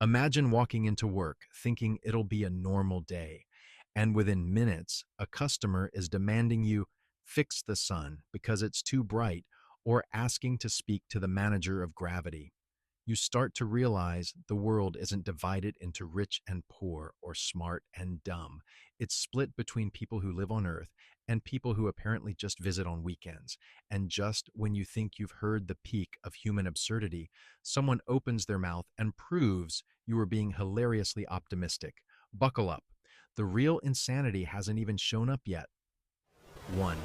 Imagine walking into work thinking it'll be a normal day, and within minutes, a customer is demanding you fix the sun because it's too bright or asking to speak to the manager of gravity. You start to realize the world isn't divided into rich and poor or smart and dumb. It's split between people who live on Earth and people who apparently just visit on weekends. And just when you think you've heard the peak of human absurdity, someone opens their mouth and proves you are being hilariously optimistic. Buckle up. The real insanity hasn't even shown up yet. 1.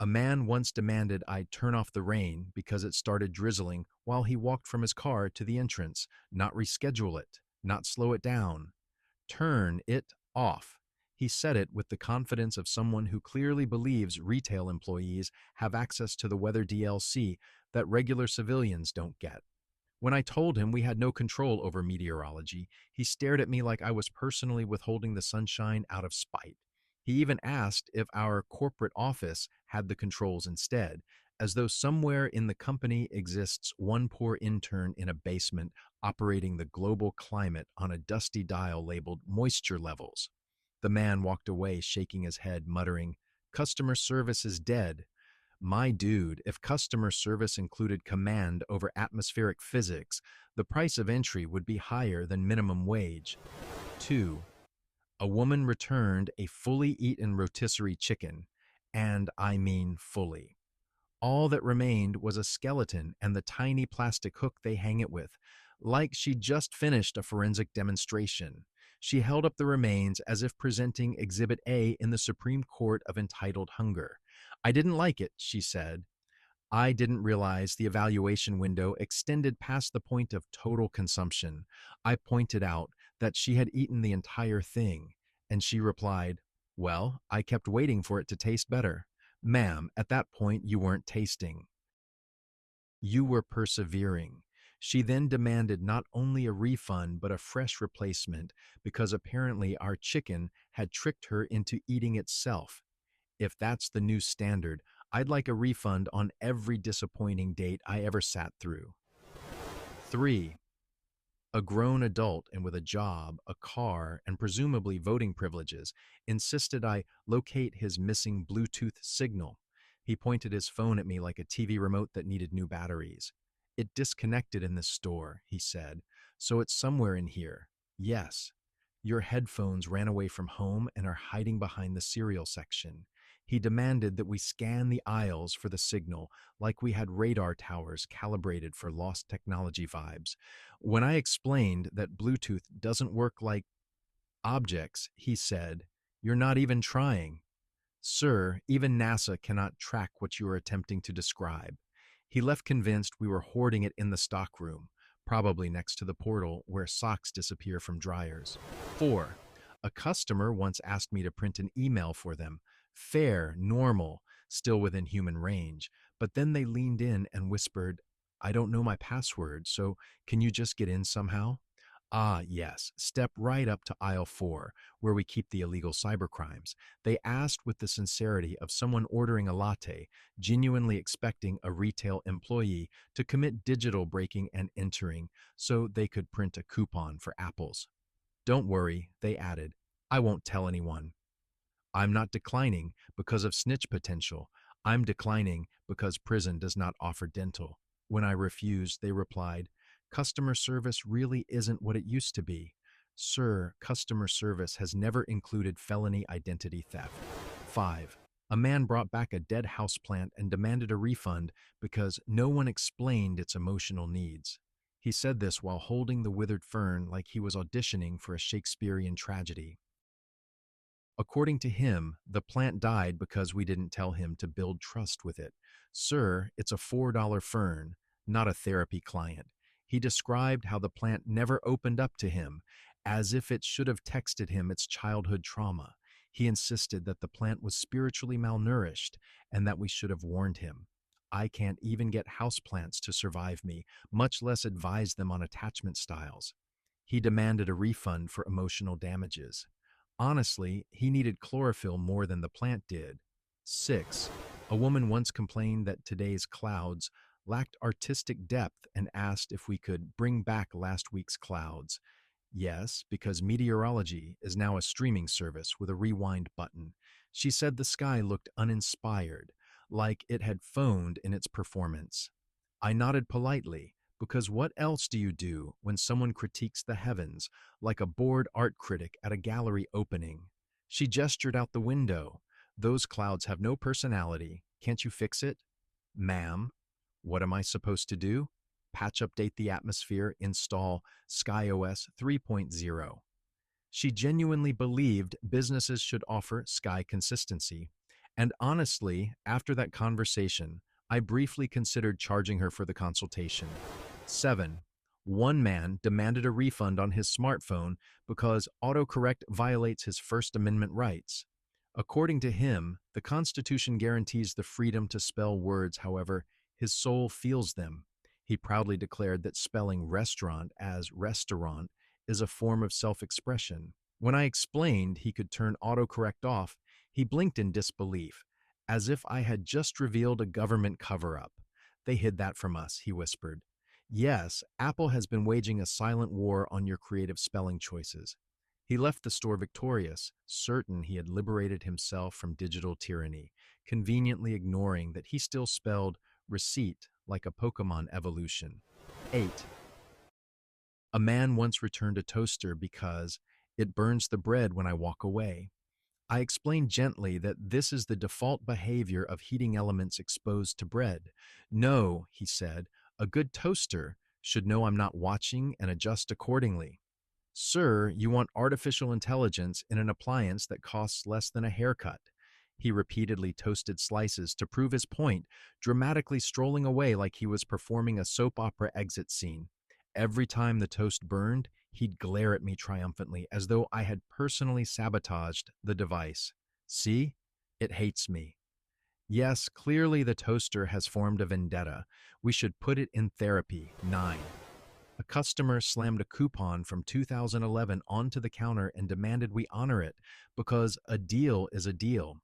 A man once demanded I turn off the rain because it started drizzling while he walked from his car to the entrance, not reschedule it, not slow it down. Turn it off. He said it with the confidence of someone who clearly believes retail employees have access to the weather DLC that regular civilians don't get. When I told him we had no control over meteorology, he stared at me like I was personally withholding the sunshine out of spite. He even asked if our corporate office had the controls instead, as though somewhere in the company exists one poor intern in a basement operating the global climate on a dusty dial labeled moisture levels. The man walked away shaking his head, muttering, "Customer service is dead." My dude, if customer service included command over atmospheric physics, the price of entry would be higher than minimum wage. 2. A woman returned a fully eaten rotisserie chicken, and I mean fully. All that remained was a skeleton and the tiny plastic hook they hang it with, like she'd just finished a forensic demonstration. She held up the remains as if presenting Exhibit A in the Supreme Court of Entitled Hunger. I didn't like it, she said. I didn't realize the evaluation window extended past the point of total consumption. I pointed out that she had eaten the entire thing, and she replied, "Well, I kept waiting for it to taste better." Ma'am, at that point you weren't tasting. You were persevering. She then demanded not only a refund but a fresh replacement because apparently our chicken had tricked her into eating itself. If that's the new standard, I'd like a refund on every disappointing date I ever sat through. 3. A grown adult and with a job, a car, and presumably voting privileges insisted I locate his missing Bluetooth signal. He pointed his phone at me like a TV remote that needed new batteries. It disconnected in this store, he said, so it's somewhere in here. Yes. Your headphones ran away from home and are hiding behind the cereal section. He demanded that we scan the aisles for the signal like we had radar towers calibrated for lost technology vibes. When I explained that Bluetooth doesn't work like objects, he said, "You're not even trying." Sir, even NASA cannot track what you are attempting to describe. He left convinced we were hoarding it in the stockroom, probably next to the portal where socks disappear from dryers. 4. A customer once asked me to print an email for them. Fair, normal, still within human range. But then they leaned in and whispered, "I don't know my password, so can you just get in somehow?" Ah, yes, step right up to aisle 4, where we keep the illegal cybercrimes. They asked with the sincerity of someone ordering a latte, genuinely expecting a retail employee to commit digital breaking and entering so they could print a coupon for apples. "Don't worry," they added, "I won't tell anyone." I'm not declining because of snitch potential. I'm declining because prison does not offer dental. When I refused, they replied, "Customer service really isn't what it used to be." Sir, customer service has never included felony identity theft. 5. A man brought back a dead houseplant and demanded a refund because no one explained its emotional needs. He said this while holding the withered fern like he was auditioning for a Shakespearean tragedy. According to him, the plant died because we didn't tell him to build trust with it. Sir, it's a $4 fern, not a therapy client. He described how the plant never opened up to him, as if it should have texted him its childhood trauma. He insisted that the plant was spiritually malnourished and that we should have warned him. I can't even get houseplants to survive me, much less advise them on attachment styles. He demanded a refund for emotional damages. Honestly, he needed chlorophyll more than the plant did. 6. A woman once complained that today's clouds lacked artistic depth and asked if we could bring back last week's clouds. Yes, because meteorology is now a streaming service with a rewind button. She said the sky looked uninspired, like it had phoned in its performance. I nodded politely, because what else do you do when someone critiques the heavens, like a bored art critic at a gallery opening? She gestured out the window. Those clouds have no personality. Can't you fix it? Ma'am, what am I supposed to do? Patch update the atmosphere, install SkyOS 3.0. She genuinely believed businesses should offer sky consistency. And honestly, after that conversation, I briefly considered charging her for the consultation. 7. One man demanded a refund on his smartphone because autocorrect violates his First Amendment rights. According to him, the Constitution guarantees the freedom to spell words, however, his soul feels them. He proudly declared that spelling restaurant as restaurant is a form of self-expression. When I explained he could turn autocorrect off, he blinked in disbelief, as if I had just revealed a government cover-up. They hid that from us, he whispered. Yes, Apple has been waging a silent war on your creative spelling choices. He left the store victorious, certain he had liberated himself from digital tyranny, conveniently ignoring that he still spelled receipt like a Pokemon evolution. 8. A man once returned a toaster because it burns the bread when I walk away. I explained gently that this is the default behavior of heating elements exposed to bread. No, he said, a good toaster should know I'm not watching and adjust accordingly. Sir, you want artificial intelligence in an appliance that costs less than a haircut. He repeatedly toasted slices to prove his point, dramatically strolling away like he was performing a soap opera exit scene. Every time the toast burned, he'd glare at me triumphantly, as though I had personally sabotaged the device. See? It hates me. Yes, clearly the toaster has formed a vendetta. We should put it in therapy. 9. A customer slammed a coupon from 2011 onto the counter and demanded we honor it because a deal is a deal.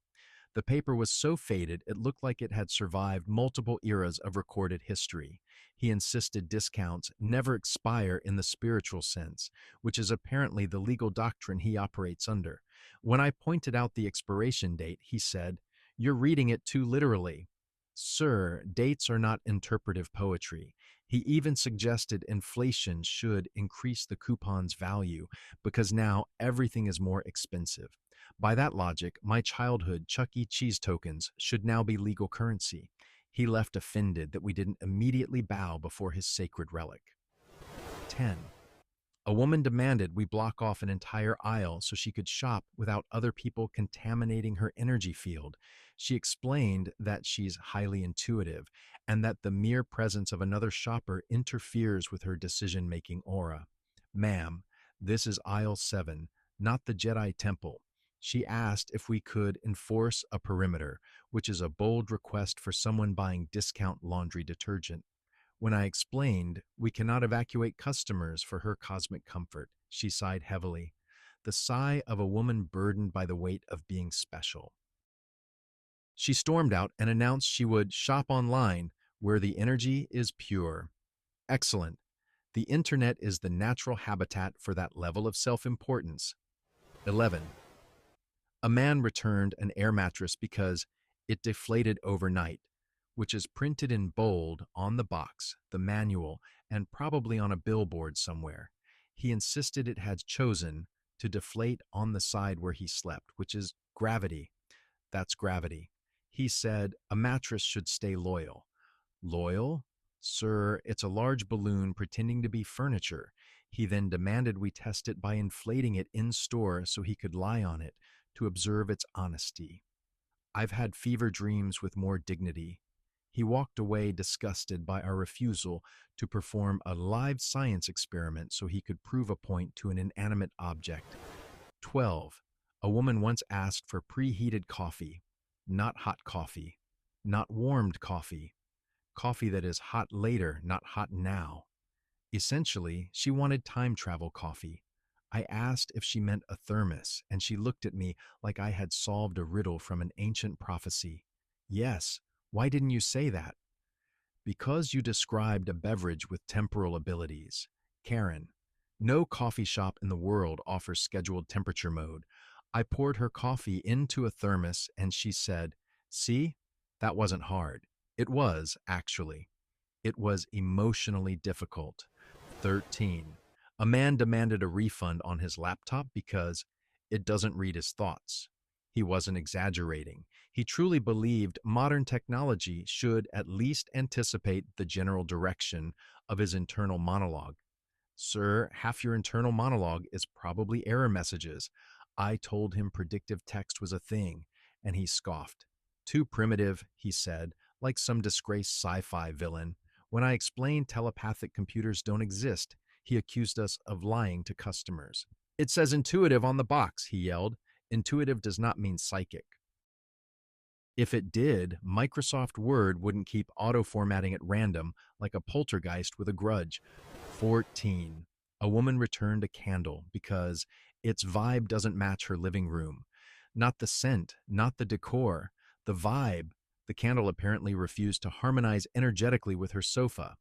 The paper was so faded it looked like it had survived multiple eras of recorded history. He insisted discounts never expire in the spiritual sense, which is apparently the legal doctrine he operates under. When I pointed out the expiration date, he said, "You're reading it too literally." Sir, dates are not interpretive poetry. He even suggested inflation should increase the coupon's value because now everything is more expensive. By that logic, my childhood Chuck E. Cheese tokens should now be legal currency. He left offended that we didn't immediately bow before his sacred relic. 10. A woman demanded we block off an entire aisle so she could shop without other people contaminating her energy field. She explained that she's highly intuitive and that the mere presence of another shopper interferes with her decision-making aura. Ma'am, this is aisle 7, not the Jedi Temple. She asked if we could enforce a perimeter, which is a bold request for someone buying discount laundry detergent. When I explained we cannot evacuate customers for her cosmic comfort, she sighed heavily, the sigh of a woman burdened by the weight of being special. She stormed out and announced she would shop online where the energy is pure. Excellent. The internet is the natural habitat for that level of self-importance. 11. A man returned an air mattress because it deflated overnight, which is printed in bold on the box, the manual, and probably on a billboard somewhere. He insisted it had chosen to deflate on the side where he slept, which is gravity. That's gravity. He said a mattress should stay loyal. Loyal? Sir, it's a large balloon pretending to be furniture. He then demanded we test it by inflating it in store so he could lie on it to observe its honesty. I've had fever dreams with more dignity. He walked away disgusted by our refusal to perform a live science experiment so he could prove a point to an inanimate object. 12. A woman once asked for preheated coffee, not hot coffee, not warmed coffee, coffee that is hot later, not hot now. Essentially, she wanted time travel coffee. I asked if she meant a thermos, and she looked at me like I had solved a riddle from an ancient prophecy. Yes, why didn't you say that? Because you described a beverage with temporal abilities. Karen, no coffee shop in the world offers scheduled temperature mode. I poured her coffee into a thermos and she said, "See, that wasn't hard." It was, actually. It was emotionally difficult. 13. A man demanded a refund on his laptop because it doesn't read his thoughts. He wasn't exaggerating. He truly believed modern technology should at least anticipate the general direction of his internal monologue. Sir, half your internal monologue is probably error messages. I told him predictive text was a thing, and he scoffed. Too primitive, he said, like some disgraced sci-fi villain. When I explained telepathic computers don't exist, he accused us of lying to customers. It says intuitive on the box, he yelled. Intuitive does not mean psychic. If it did, Microsoft Word wouldn't keep auto-formatting at random like a poltergeist with a grudge. 14. A woman returned a candle because its vibe doesn't match her living room. Not the scent, not the decor, the vibe. The candle apparently refused to harmonize energetically with her sofa.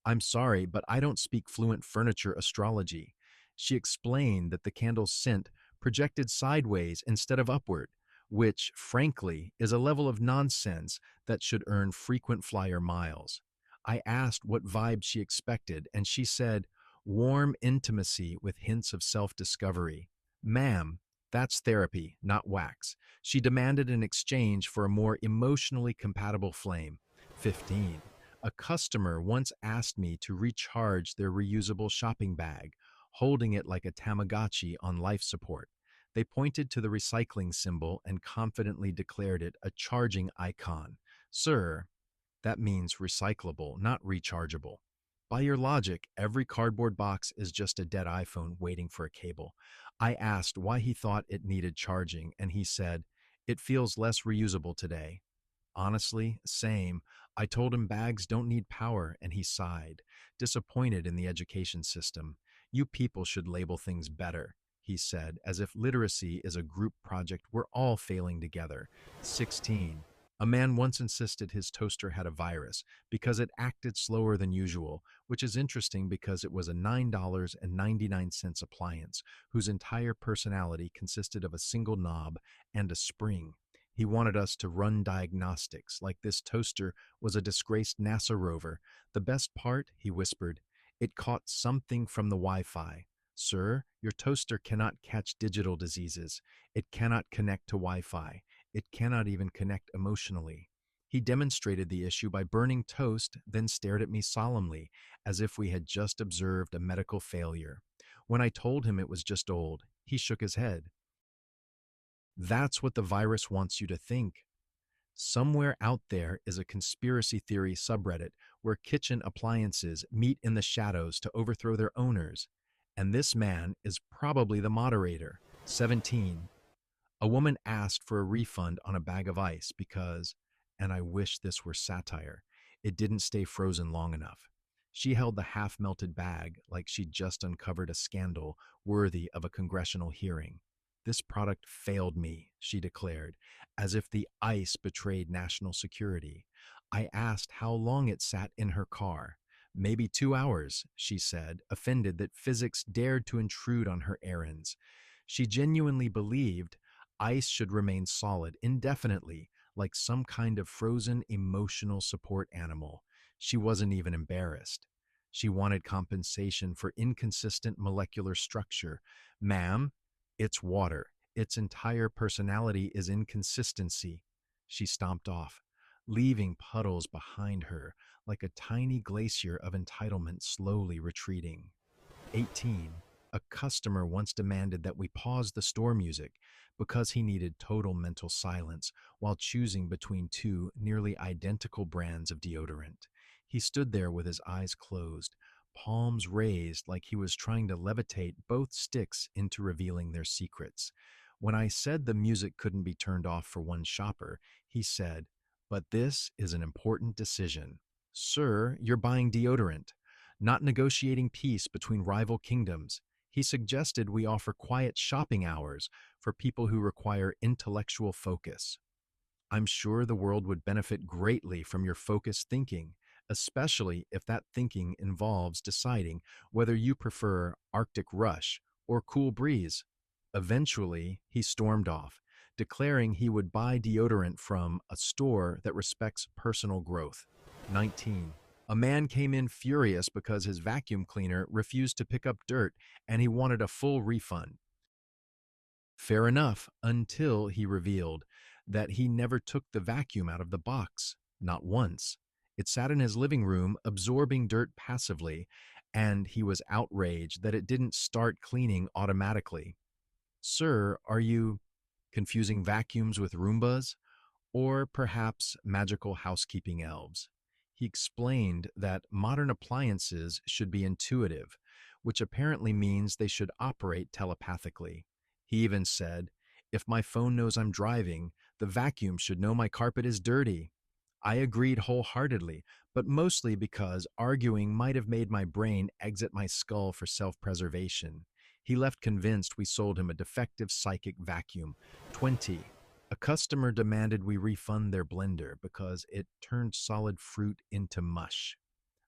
I'm sorry, but I don't speak fluent furniture astrology. She explained that the candle's scent projected sideways instead of upward, which, frankly, is a level of nonsense that should earn frequent flyer miles. I asked what vibe she expected, and she said, warm intimacy with hints of self-discovery. Ma'am, that's therapy, not wax. She demanded an exchange for a more emotionally compatible flame. 15. A customer once asked me to recharge their reusable shopping bag, holding it like a Tamagotchi on life support. They pointed to the recycling symbol and confidently declared it a charging icon. Sir, that means recyclable, not rechargeable. By your logic, every cardboard box is just a dead iPhone waiting for a cable. I asked why he thought it needed charging, and he said, "It feels less reusable today." Honestly, same. I told him bags don't need power, and he sighed, disappointed in the education system. You people should label things better, he said, as if literacy is a group project we're all failing together. 16. A man once insisted his toaster had a virus because it acted slower than usual, which is interesting because it was a $9.99 appliance whose entire personality consisted of a single knob and a spring. He wanted us to run diagnostics, like this toaster was a disgraced NASA rover. The best part, he whispered, it caught something from the Wi-Fi. Sir, your toaster cannot catch digital diseases. It cannot connect to Wi-Fi. It cannot even connect emotionally. He demonstrated the issue by burning toast, then stared at me solemnly, as if we had just observed a medical failure. When I told him it was just old, he shook his head. That's what the virus wants you to think. Somewhere out there is a conspiracy theory subreddit where kitchen appliances meet in the shadows to overthrow their owners. And this man is probably the moderator. 17. A woman asked for a refund on a bag of ice because, and I wish this were satire, it didn't stay frozen long enough. She held the half-melted bag like she'd just uncovered a scandal worthy of a congressional hearing. This product failed me, she declared, as if the ice betrayed national security. I asked how long it sat in her car. Maybe 2 hours, she said, offended that physics dared to intrude on her errands. She genuinely believed ice should remain solid indefinitely, like some kind of frozen emotional support animal. She wasn't even embarrassed. She wanted compensation for inconsistent molecular structure. Ma'am, it's water. Its entire personality is inconsistency. She stomped off, leaving puddles behind her like a tiny glacier of entitlement slowly retreating. 18. A customer once demanded that we pause the store music because he needed total mental silence while choosing between two nearly identical brands of deodorant. He stood there with his eyes closed, palms raised like he was trying to levitate both sticks into revealing their secrets. When I said the music couldn't be turned off for one shopper, he said, "But this is an important decision. Sir, you're buying deodorant, not negotiating peace between rival kingdoms." He suggested we offer quiet shopping hours for people who require intellectual focus. I'm sure the world would benefit greatly from your focused thinking. especially if that thinking involves deciding whether you prefer Arctic rush or cool breeze. Eventually, he stormed off, declaring he would buy deodorant from a store that respects personal growth. 19. A man came in furious because his vacuum cleaner refused to pick up dirt and he wanted a full refund. Fair enough, until he revealed that he never took the vacuum out of the box, not once. It sat in his living room, absorbing dirt passively, and he was outraged that it didn't start cleaning automatically. Sir, are you confusing vacuums with Roombas? Or perhaps magical housekeeping elves? He explained that modern appliances should be intuitive, which apparently means they should operate telepathically. He even said, if my phone knows I'm driving, the vacuum should know my carpet is dirty. I agreed wholeheartedly, but mostly because arguing might have made my brain exit my skull for self-preservation. He left convinced we sold him a defective psychic vacuum. 20. A customer demanded we refund their blender because it turned solid fruit into mush.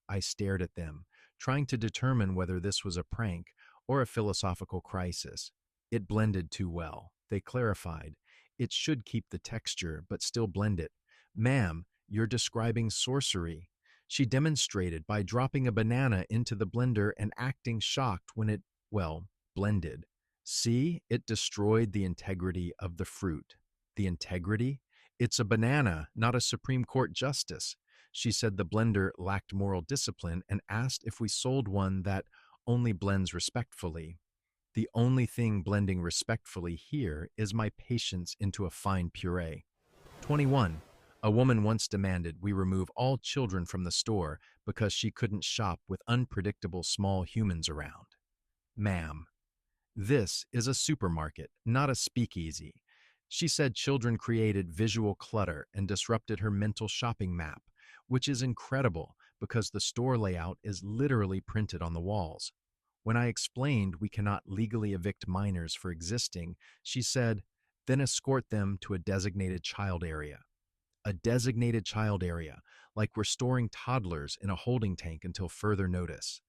I stared at them, trying to determine whether this was a prank or a philosophical crisis. It blended too well, they clarified. It should keep the texture, but still blend it. Ma'am, you're describing sorcery. She demonstrated by dropping a banana into the blender and acting shocked when it, well, blended. See, it destroyed the integrity of the fruit. The integrity? It's a banana, not a Supreme Court justice. She said the blender lacked moral discipline and asked if we sold one that only blends respectfully. The only thing blending respectfully here is my patience into a fine puree. 21. A woman once demanded we remove all children from the store because she couldn't shop with unpredictable small humans around. Ma'am, this is a supermarket, not a speakeasy. She said children created visual clutter and disrupted her mental shopping map, which is incredible because the store layout is literally printed on the walls. When I explained we cannot legally evict minors for existing, she said, then escort them to a designated child area. A designated child area, like we're storing toddlers in a holding tank until further notice.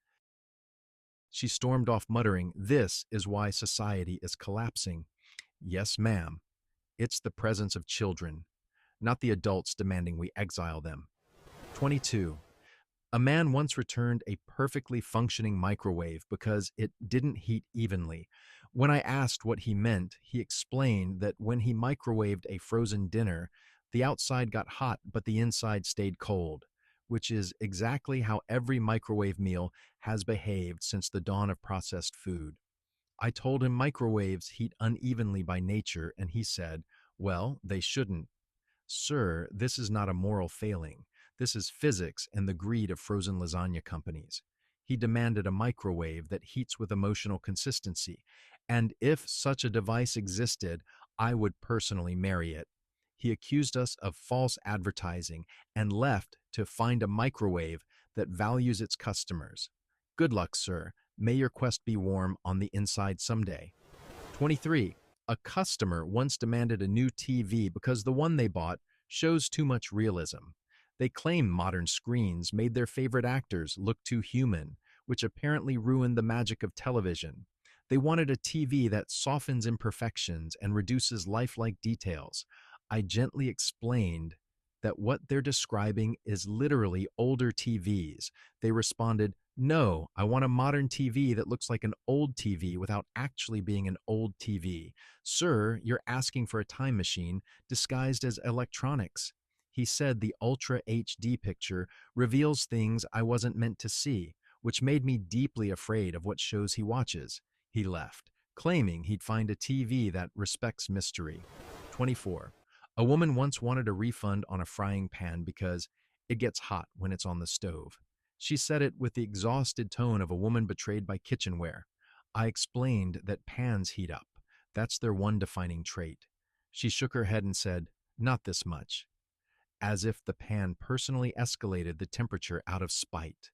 She stormed off muttering, this is why society is collapsing. Yes, ma'am. It's the presence of children, not the adults demanding we exile them. 22. A man once returned a perfectly functioning microwave because it didn't heat evenly. When I asked what he meant, he explained that when he microwaved a frozen dinner, the outside got hot but the inside stayed cold, which is exactly how every microwave meal has behaved since the dawn of processed food. I told him microwaves heat unevenly by nature, and he said, well, they shouldn't. Sir, this is not a moral failing. This is physics and the greed of frozen lasagna companies. He demanded a microwave that heats with emotional consistency, and if such a device existed, I would personally marry it. He accused us of false advertising and left to find a microwave that values its customers. Good luck, sir. May your quest be warm on the inside someday. 23. A customer once demanded a new TV because the one they bought shows too much realism. They claim modern screens made their favorite actors look too human, which apparently ruined the magic of television. They wanted a TV that softens imperfections and reduces lifelike details. I gently explained that what they're describing is literally older TVs. They responded, no, I want a modern TV that looks like an old TV without actually being an old TV. Sir, you're asking for a time machine disguised as electronics. He said the Ultra HD picture reveals things I wasn't meant to see, which made me deeply afraid of what shows he watches. He left, claiming he'd find a TV that respects mystery. 24. A woman once wanted a refund on a frying pan because it gets hot when it's on the stove. She said it with the exhausted tone of a woman betrayed by kitchenware. I explained that pans heat up. That's their one defining trait. She shook her head and said, not this much, as if the pan personally escalated the temperature out of spite.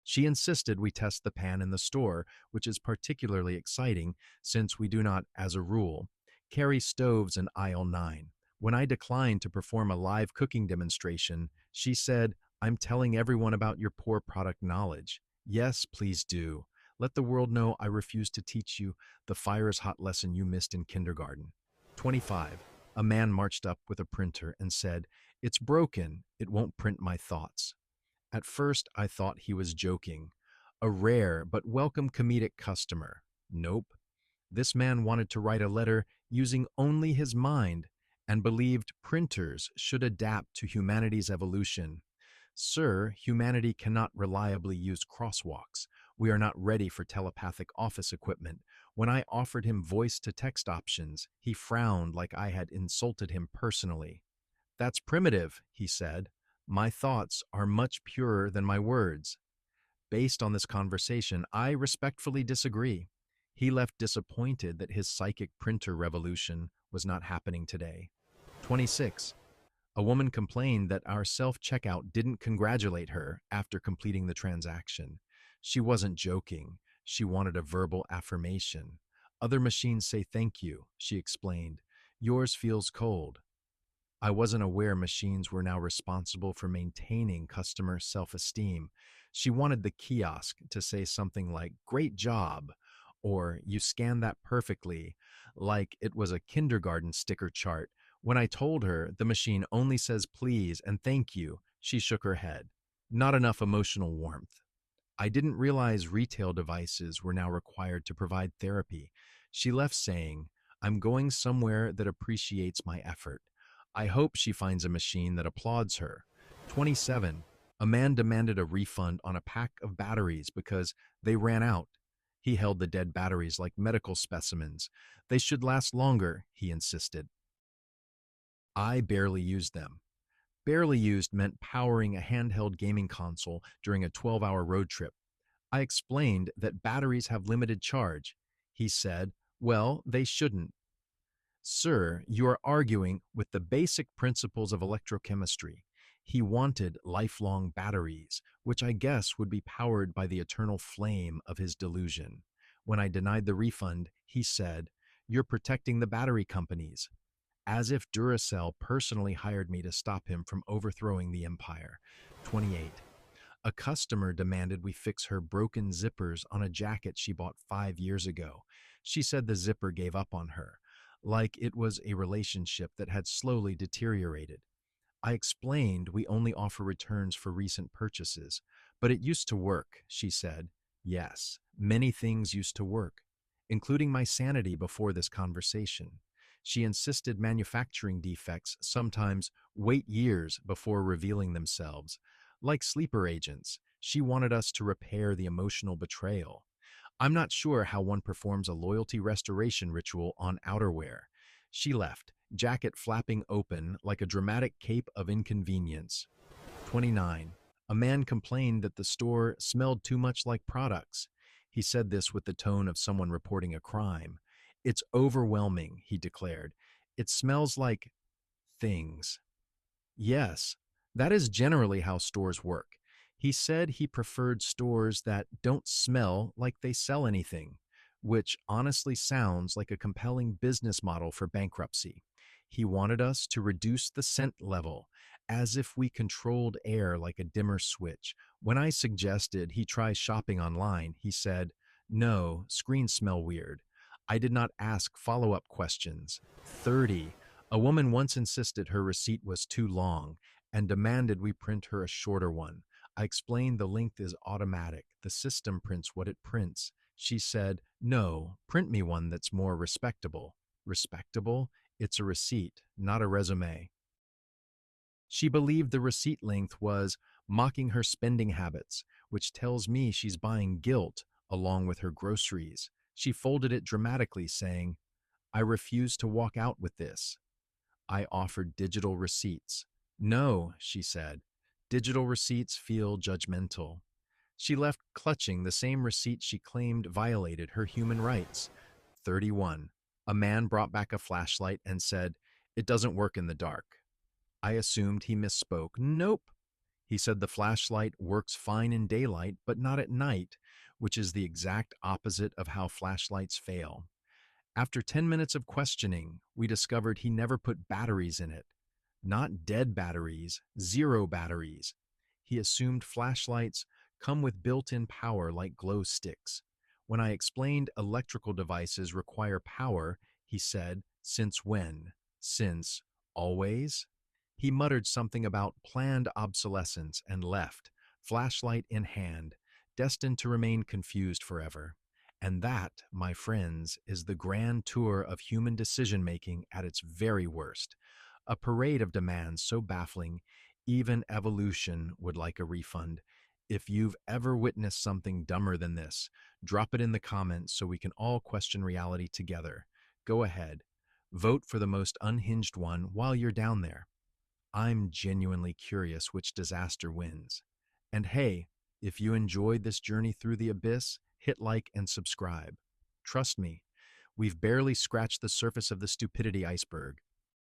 She insisted we test the pan in the store, which is particularly exciting since we do not, as a rule, carry stoves in aisle 9. When I declined to perform a live cooking demonstration, she said, I'm telling everyone about your poor product knowledge. Yes, please do. Let the world know I refuse to teach you the fire is hot lesson you missed in kindergarten. 25. A man marched up with a printer and said, "It's broken. It won't print my thoughts." At first, I thought he was joking. A rare but welcome comedic customer. Nope. This man wanted to write a letter using only his mind and believed printers should adapt to humanity's evolution. Sir, humanity cannot reliably use crosswalks. We are not ready for telepathic office equipment. When I offered him voice-to-text options, he frowned like I had insulted him personally. "That's primitive," he said. "My thoughts are much purer than my words." Based on this conversation, I respectfully disagree. He left disappointed that his psychic printer revolution was not happening today. 26. A woman complained that our self-checkout didn't congratulate her after completing the transaction. She wasn't joking. She wanted a verbal affirmation. "Other machines say thank you," she explained. "Yours feels cold." I wasn't aware machines were now responsible for maintaining customer self-esteem. She wanted the kiosk to say something like, "Great job," or "You scanned that perfectly," like it was a kindergarten sticker chart. When I told her the machine only says please and thank you, she shook her head. Not enough emotional warmth. I didn't realize retail devices were now required to provide therapy. She left saying, "I'm going somewhere that appreciates my effort." I hope she finds a machine that applauds her. 27. A man demanded a refund on a pack of batteries because they ran out. He held the dead batteries like medical specimens. "They should last longer," he insisted. I barely used them. Barely used meant powering a handheld gaming console during a 12-hour road trip. I explained that batteries have limited charge. He said, "Well, they shouldn't." "Sir, you are arguing with the basic principles of electrochemistry." He wanted lifelong batteries, which I guess would be powered by the eternal flame of his delusion. When I denied the refund, he said, "You're protecting the battery companies." As if Duracell personally hired me to stop him from overthrowing the empire. 28. A customer demanded we fix her broken zippers on a jacket she bought 5 years ago. She said the zipper gave up on her, like it was a relationship that had slowly deteriorated. I explained we only offer returns for recent purchases. "But it used to work," she said. Yes, many things used to work, including my sanity before this conversation. She insisted manufacturing defects sometimes wait years before revealing themselves. Like sleeper agents, she wanted us to repair the emotional betrayal. I'm not sure how one performs a loyalty restoration ritual on outerwear. She left, jacket flapping open like a dramatic cape of inconvenience. 29. A man complained that the store smelled too much like products. He said this with the tone of someone reporting a crime. "It's overwhelming," he declared. "It smells like things." Yes, that is generally how stores work. He said he preferred stores that don't smell like they sell anything, which honestly sounds like a compelling business model for bankruptcy. He wanted us to reduce the scent level, as if we controlled air like a dimmer switch. When I suggested he try shopping online, he said, "No, screens smell weird." I did not ask follow-up questions. 30. A woman once insisted her receipt was too long and demanded we print her a shorter one. I explained the length is automatic. The system prints what it prints. She said, "No, print me one that's more respectable." Respectable? It's a receipt, not a resume. She believed the receipt length was mocking her spending habits, which tells me she's buying guilt along with her groceries. She folded it dramatically, saying, "I refuse to walk out with this." I offered digital receipts. "No," she said. "Digital receipts feel judgmental." She left clutching the same receipt she claimed violated her human rights. 31. A man brought back a flashlight and said, "It doesn't work in the dark." I assumed he misspoke. Nope. He said the flashlight works fine in daylight, but not at night, which is the exact opposite of how flashlights fail. After 10 minutes of questioning, we discovered he never put batteries in it. Not dead batteries, zero batteries. He assumed flashlights come with built-in power like glow sticks. When I explained electrical devices require power, he said, "Since when? Since always?" He muttered something about planned obsolescence and left, flashlight in hand, destined to remain confused forever. And that, my friends, is the grand tour of human decision-making at its very worst. A parade of demands so baffling, even evolution would like a refund. If you've ever witnessed something dumber than this, drop it in the comments so we can all question reality together. Go ahead. Vote for the most unhinged one while you're down there. I'm genuinely curious which disaster wins. And hey, if you enjoyed this journey through the abyss, hit like and subscribe. Trust me, we've barely scratched the surface of the stupidity iceberg.